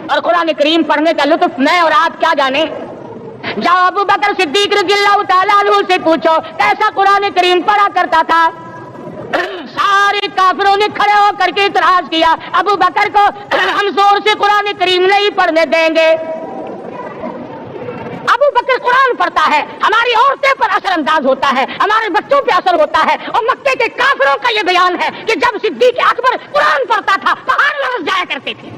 और कुरान करीम पढ़ने का लुत्फ मैं और आप क्या जाने। जाओ अबू बकर सिद्दीक रज़ियल्लाहु ताला अन्हु से पूछो कैसा कुरान करीम पढ़ा करता था। सारे काफिरों ने खड़े होकर के इतराज किया, अबू बकर को हम जोर से कुरान करीम नहीं पढ़ने देंगे। अबू बकर कुरान पढ़ता है, हमारी औरतें पर असर अंदाज होता है, हमारे बच्चों पे असर होता है। और मक्के के काफिरों का ये बयान है कि जब सिद्दीक अकबर कुरान पढ़ता था पहाड़ लरस जाया करते थे।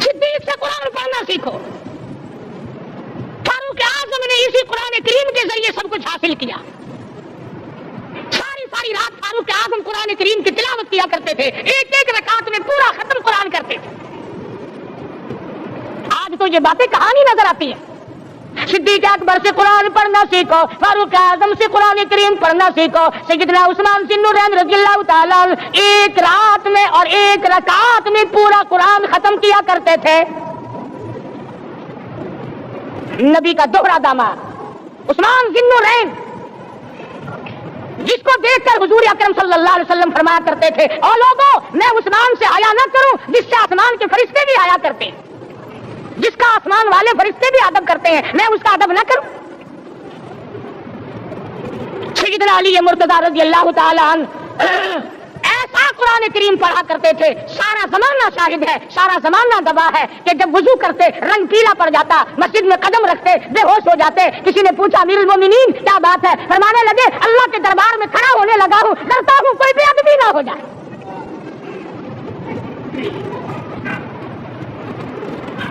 सिद्दीक से कुरान पढ़ना सीखो। फारूक आज़म ने इसी कुरान करीम के जरिए सब कुछ हासिल किया। सारी सारी रात फारूक आज़म कुरान करीम की तिलावत किया करते थे, एक एक रकात में पूरा खत्म कुरान करते थे। आज तो ये बातें कहानी नजर आती है। सिद्दीक अकबर से कुरान पढ़ना सीखो, फारूक आज़म से कुरान करीम पढ़ना सीखो। सैयदना उस्मान ज़िन्नुरैन रज़ियल्लाहु ताला एक रात में और एक रकात में पूरा कुरान खत्म किया करते थे। नबी का दोहरा दामाद उस्मान ज़िन्नुरैन, जिसको देखकर हुजूर अकरम सल्लल्लाहु अलैहि वसल्लम फरमाया करते थे, ओ लोगों मैं उस्मान से हया न करूं जिससे आसमान के फरिश्ते भी हया करते हैं, जिसका आसमान वाले फरिश्ते भी अदब करते हैं, मैं उसका अदब न करूं। सैयदना अली मुर्तज़ा रज़ियल्लाहु ताला अन्हु ऐसा कुरान करीम पढ़ा करते थे, सारा जमाना शाहिद है, सारा जमाना गवाह है कि जब वुजू करते रंग पीला पड़ जाता, मस्जिद में कदम रखते बेहोश हो जाते। किसी ने पूछा अमीरुल मोमिनीन क्या बात है, फरमाने लगे अल्लाह के दरबार में खड़ा होने लगा हूं, डरता हूं कोई बेअदबी ना हो जाए।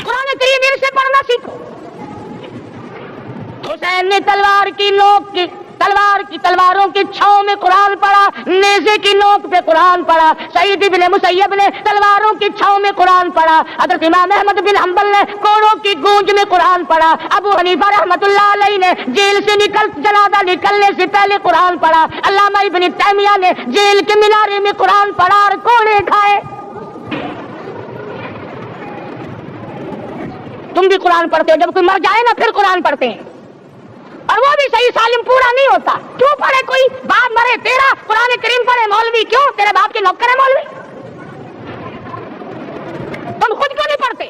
कुरान करीम इनसे पढ़ना सीखो। हुसैन ने तलवार की तलवारों की छांव में कुरान पढ़ा, नेज़े की नोक पे कुरान पढ़ा। सईद इब्ने मुसय्यब ने तलवारों की छांव में कुरान पढ़ा। हज़रत इमाम अहमद बिन हंबल ने कोड़ों की गूंज में कुरान पढ़ा। अबू हनीफा रहमतुल्लाह अलैहि ने जेल से जनाजा निकलने से पहले कुरान पढ़ा। अल्लामा इब्न तैमिया ने जेल के मीनारे में कुरान पढ़ा और कोड़े खाए। तुम भी कुरान पढ़ते हो, जब कोई मर जाए ना फिर कुरान पढ़ते हैं, और वो भी सही सालिम पूरा नहीं होता। क्यों पढ़े, कोई बाप मरे तेरा कुरान करीम पढ़े मौलवी, क्यों तेरे बाप के नौकर है मौलवी? तुम खुद क्यों नहीं पढ़ते?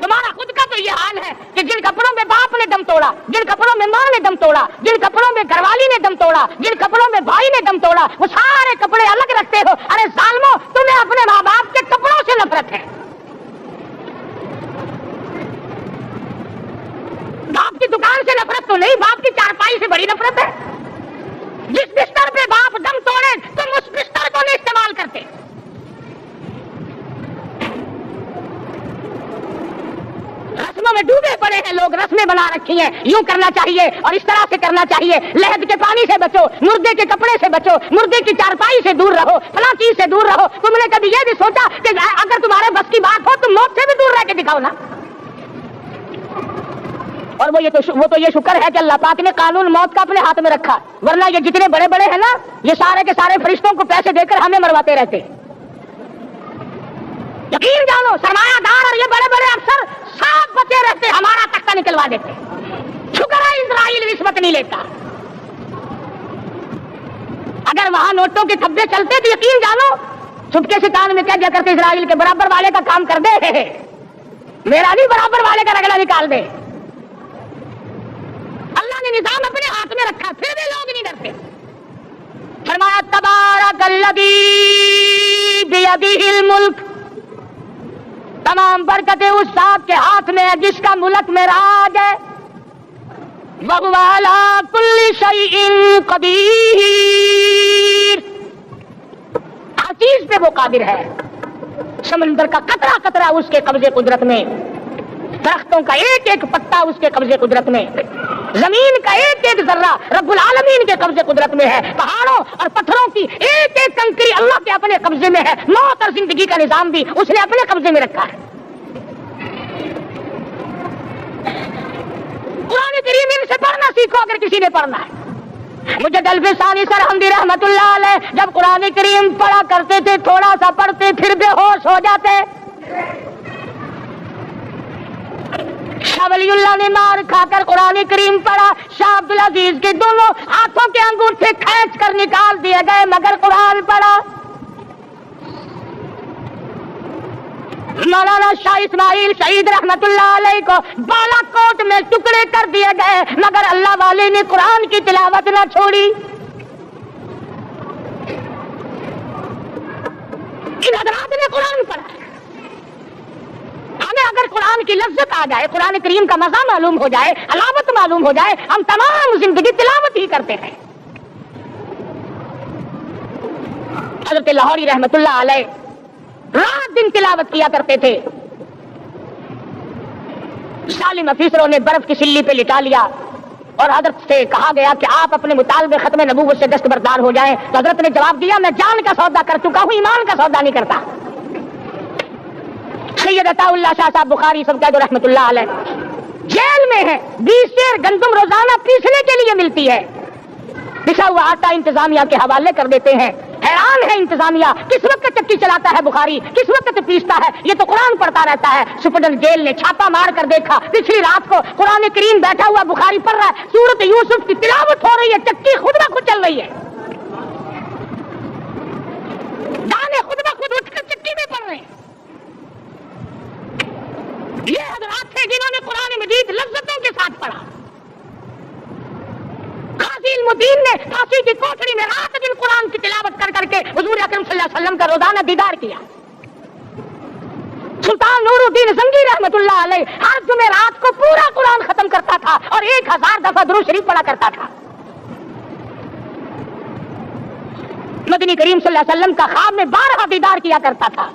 तुम्हारा खुद का तो ये हाल है कि जिन कपड़ों में बाप ने दम तोड़ा, जिन कपड़ों में माँ ने दम तोड़ा, जिन कपड़ों में घरवाली ने दम तोड़ा, जिन कपड़ों में भाई ने दम तोड़ा, वो सारे कपड़े अलग रखते हो। अरे जालिमो, तुम्हें अपने माँ बाप के कपड़ों से नफरत है। बाप की दुकान से नफरत तो नहीं, बाप की चारपाई से बड़ी नफरत है। जिस बिस्तर पे बाप दम तोड़े तुम उस बिस्तर को नहीं इस्तेमाल करते। रस्मों में डूबे पड़े हैं लोग, रस्में बना रखी हैं, यूं करना चाहिए और इस तरह से करना चाहिए। लहद के पानी से बचो, मुर्दे के कपड़े से बचो, मुर्दे की चारपाई से दूर रहो, फलां चीज से दूर रहो। तुमने कभी ये भी सोचा कि अगर तुम्हारे बस की बात हो तुम मौत से भी दूर रह के दिखाओ ना? और वो तो ये शुक्र है कि अल्लाह पाक ने कानून मौत का अपने हाथ में रखा, वरना ये जितने बड़े बड़े हैं ना, ये सारे के सारे फरिश्तों को पैसे देकर हमें मरवाते रहते। यकीन जानो, सरमायादार और ये बड़े बड़े अफसर सब बचे रहते, हमारा तख्ता निकलवा देते। शुक्र है इजराइल रिश्वत नहीं लेता। अगर वहां नोटों के धब्बे चलते तो यकीन जानो चुपके से कान में कह दिया करते इजराइल के बराबर वाले का काम कर दे, मेरा नहीं बराबर वाले का रगड़ा निकाल दे। अल्लाह ने निजाम अपने हाथ में रखा, फिर भी लोग नहीं डरते। फरमाया तबारकल्लज़ी बियदिहिल मुल्क, तमाम बरकतें उस ज़ात के हाथ में है जिसका मुल्क में राज है। वहुव अला कुल्ली शैइन क़दीर, हर चीज पे वो कादिर है। समंदर का कतरा कतरा उसके कब्जे कुदरत में, दरख्तों का एक एक पत्ता उसके कब्जे कुदरत में, जमीन का एक एक जर्रा रब्बुल आलमीन के कब्जे कुदरत में है। पहाड़ों और पत्थरों की एक एक कंकरी अल्लाह के अपने कब्जे में है। मौत और जिंदगी का निजाम भी उसने अपने कब्जे में रखा है। कुरान करीम इनसे पढ़ना सीखो अगर किसी ने पढ़ना है। मुझे दलफिसानी सरहमदी रहमतुल्लाह अलैह जब कुरान करीम पढ़ा करते थे, थोड़ा सा पढ़ते फिर बेहोश हो जाते। शाह वलीउल्लाह ने मार खाकर कुरान करीम पढ़ा। शाह अब्दुल अजीज के दोनों हाथों के अंगूठे खींच कर निकाल दिए गए मगर कुरान पढ़ा। मौलाना शाह इस्माइल शहीद रहमतुल्लाह अलैह को बालाकोट में टुकड़े कर दिए गए मगर अल्लाह वाले ने कुरान की तिलावत न छोड़ी। इन हज़रात ने कुरान पढ़ा। हमें अगर कुरान की लज्जत आ जाए, कुरान करीम का मजा मालूम हो जाए, हलावत मालूम हो जाए, हम तमाम जिंदगी तिलावत ही करते हैं। हज़रत लाहौरी रहमतुल्लाह अलैह रात दिन तिलावत किया करते थे। सालिम अफीसरों ने बर्फ की सिल्ली पे लिटा लिया और हजरत से कहा गया कि आप अपने मुतालबे खत्म नबूवत से दस्तबरदार हो जाएं। तो हजरत ने जवाब दिया, मैं जान का सौदा कर चुका हूं, ईमान का सौदा नहीं करता। सैयद अताउल्लाह शाह साहब बुखारी सब कह दो रहमतुल्लाह अलैह जेल में है। 20 सेर गंदम रोजाना पीसने के लिए मिलती है। पिसा हुआ आटा इंतजामिया के हवाले कर देते हैं। हैरान है इंतजामिया, किस वक्त चक्की चलाता है बुखारी, किस वक्त पीसता है, ये तो कुरान पढ़ता रहता है। सुपरडेंट जेल ने छापा मार कर देखा, पिछली रात को कुरान करीम बैठा हुआ बुखारी पढ़ रहा है, सूरत यूसुफ की तिलावत हो रही है, चक्की खुद ब खुद चल रही है, दाने खुद ब खुद उठकर चक्की में पढ़ रहे हैं। ये हज़रात थे जिन्होंने कुरान मजीद लज्जतों के साथ पढ़ा। काज़ी इल्मुद्दीन ने फांसी की कोठरी में रात दिन कुरान की तिलावत कर करके हुजूर अकरम सल्लल्लाहु अलैहि वसल्लम का रोजाना दीदार किया। सुल्तान नूरुद्दीन जंगी रहमतुल्लाह अलैह हर जुमे रात को पूरा कुरान खत्म करता था और 1000 दफा दुरूद शरीफ पढ़ा करता था। मदनी करीम सल्लल्लाहु अलैहि वसल्लम का ख्वाब में 12 दीदार किया करता था।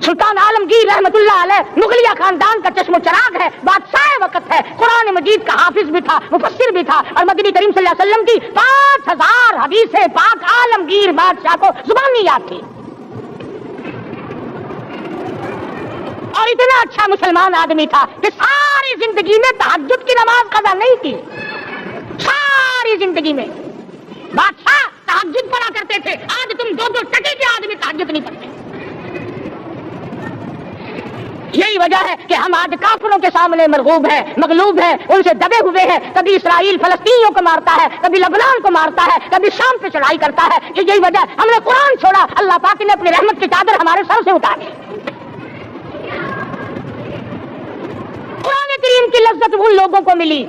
सुल्तान आलमगीर रहमतुल्लाह अलैह मुगलिया खानदान का चश्मो चराग है, बादशाह वक्त है, कुरान मजीद का हाफिज भी था, मुफस्सिर भी था और मदनी करीम सल्लल्लाहु अलैहि वसल्लम की 5000 हदीसें पाक आलमगीर बादशाह को जुबानी याद थी। और इतना अच्छा मुसलमान आदमी था कि सारी जिंदगी में तहज्जुद की नमाज कज़ा नहीं की। सारी जिंदगी में बादशाह तहज्जुद पढ़ा करते थे। आज तुम 2-2 टके के आदमी तहज्जुद नहीं पढ़ते। यही वजह है कि हम आज काफिरों के सामने मरगूब हैं, मगलूब हैं, उनसे दबे हुए हैं। कभी इसराइल फलस्तीनियों को मारता है, कभी लबनान को मारता है, कभी शाम पे चढ़ाई करता है। यही वजह, हमने कुरान छोड़ा, अल्लाह पाक ने अपनी रहमत की चादर हमारे सर से उतारी। कुरान करीम की लज्जत उन लोगों को मिली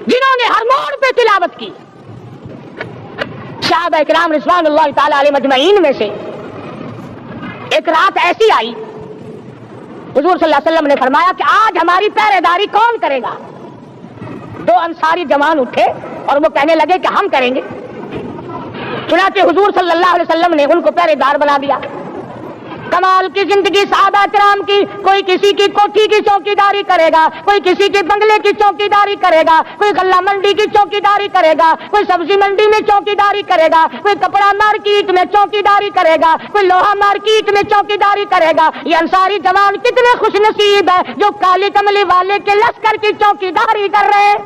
जिन्होंने हर मोड़ पे तिलावत की। सहाबा इकराम रिज़वानुल्लाह ताला अलैहिम अजमईन में से एक रात ऐसी आई, हुजूर सल्लल्लाहु अलैहि वसल्लम ने फरमाया कि आज हमारी पहरेदारी कौन करेगा। 2 अंसारी जवान उठे और वो कहने लगे कि हम करेंगे। चुनांचे हुजूर सल्लल्लाहु अलैहि वसल्लम ने उनको पहरेदार बना दिया। कमाल की जिंदगी सहाबा किराम की। कोई किसी की कोठी की चौकीदारी करेगा, कोई किसी के बंगले की चौकीदारी करेगा, कोई गल्ला मंडी की चौकीदारी करेगा, कोई सब्जी मंडी में चौकीदारी करेगा, कोई कपड़ा मार्केट में चौकीदारी करेगा, कोई लोहा मार्केट में चौकीदारी करेगा। ये अंसारी जवान कितने खुशनसीब है जो काली कमली वाले के लश्कर की चौकीदारी कर रहे हैं।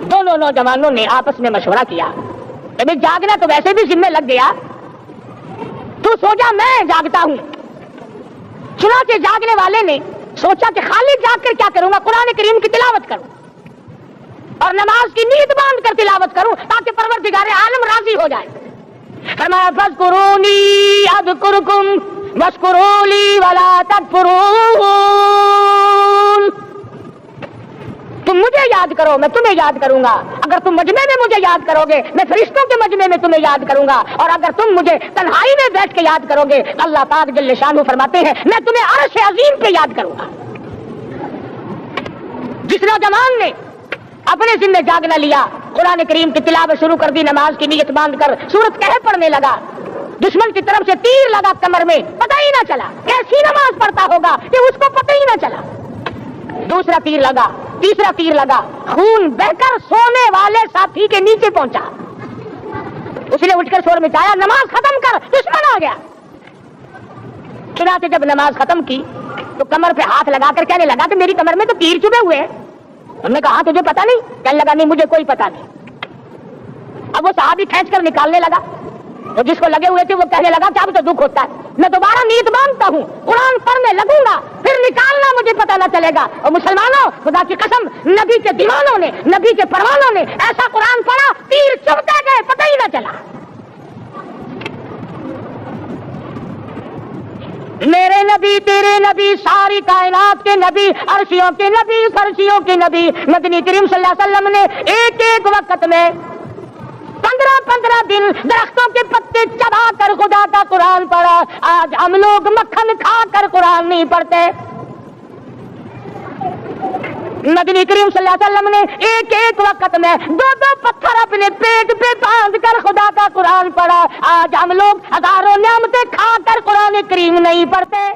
दोनों नौजवानों ने आपस में मशवरा किया, अभी जागना तो वैसे भी जिम्मे लग गया, तू सो जा, मैं जागता हूं। चुनांचे जागने वाले ने सोचा कि खाली जाग कर क्या करूंगा, कुरान करीम की तिलावत करूं और नमाज की नीयत बांध कर तिलावत करूं ताकि परवरदिगार आलम राजी हो जाए। फरमाया फज़कुरूनी अज़कुरकुम वश्कुरूली वला तकफुरून। तुम मुझे याद करो, मैं तुम्हें याद करूंगा। अगर तुम मजमे में मुझे याद करोगे, मैं फरिश्तों के मजमे में तुम्हें याद करूंगा। और अगर तुम मुझे तन्हाई में बैठ के याद करोगे, अल्लाह पाक जल्ले शानहू फरमाते हैं मैं तुम्हें अर्श अजीम पे याद करूंगा। जिस नौजवान ने अपने जिम्मे जागना लिया, कुरान करीम की तिलावत शुरू कर दी, नमाज की नीयत बांध कर सूरत कहफ पढ़ने लगा, दुश्मन की तरफ से तीर लगा कमर में, पता ही ना चला कैसी नमाज पढ़ता होगा कि उसको पता ही ना चला। दूसरा तीर लगा, तीसरा तीर लगा, खून बहकर सोने वाले साथी के नीचे पहुंचा। उसने उठकर शोर मचाया, नमाज खत्म कर, दुश्मन आ गया। चुनांचे जब नमाज खत्म की तो कमर पे हाथ लगाकर कहने लगा कि मेरी कमर में तो तीर चुभे हुए हैं। हमने कहा तुझे पता नहीं? कहने लगा नहीं मुझे कोई पता नहीं। अब वो सहाबी खींच कर निकालने लगा, تو جس کو لگے ہوئے تھے وہ کہنے لگا کہ اب تو دکھ ہوتا ہے، میں دوبارہ نیت باندھتا ہوں، قرآن پڑھنے لگوں گا، پھر نکالنا مجھے پتہ نہ چلے گا۔ اور مسلمانوں، خدا کی قسم، نبی کے دیوانوں نے، نبی کے پروانوں نے ایسا قرآن پڑھا، تیر چبھتے گئے، پتہ ہی نہ چلا۔ میرے نبی، تیرے نبی، ساری کائنات کے نبی، عرشیوں کے نبی، فرشیوں کے نبی، مدنی کریم صلی اللہ علیہ وسلم نے ایک ایک وقت میں 15 دن درختوں کے پتے چبا کر خدا کا قرآن پڑھا۔ آج ہم لوگ مکھن کھا کر قرآن نہیں پڑھتے۔ مدنی کریم صلی اللہ علیہ وسلم نے ایک ایک وقت میں 2 پتھر اپنے پیٹ پہ باندھ کر خدا کا قرآن پڑھا۔ آج ہم لوگ ہزاروں نعمتیں کھا کر قرآن کریم نہیں پڑھتے۔